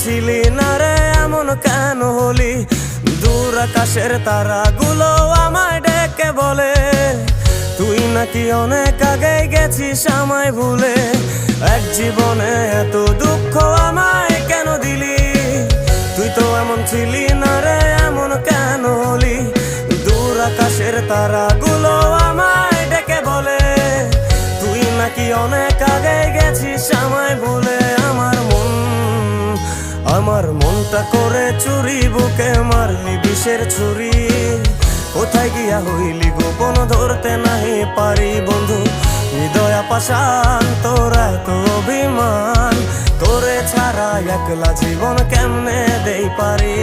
ছিলি না রে এমন কেন হলি? দূর আকাশের তারাগুলো আমায় ডেকে বলে তুই নাকি অনেক আগে গেছিস আমায় ভুলে। এক জীবনে এত দুঃখ আমায় কেন দিলি? তুই তো এমন ছিলি না রে এমন কেন হলি? দূর আকাশের তারাগুলো আমায় ডেকে বলে তুই নাকি অনেক আগে গেছিস আমায় ভুলে। আমার মনটা করে চুরি, বুকে মারলি বিষের ছুরি। কোথায় গিয়া হইলি গোপন ধরতে নাহি পারি বন্ধু। হৃদয় পাষাণ তোর এত অভিমান, তোরে ছাড়া একলা জীবন কেমনে দেই পারি।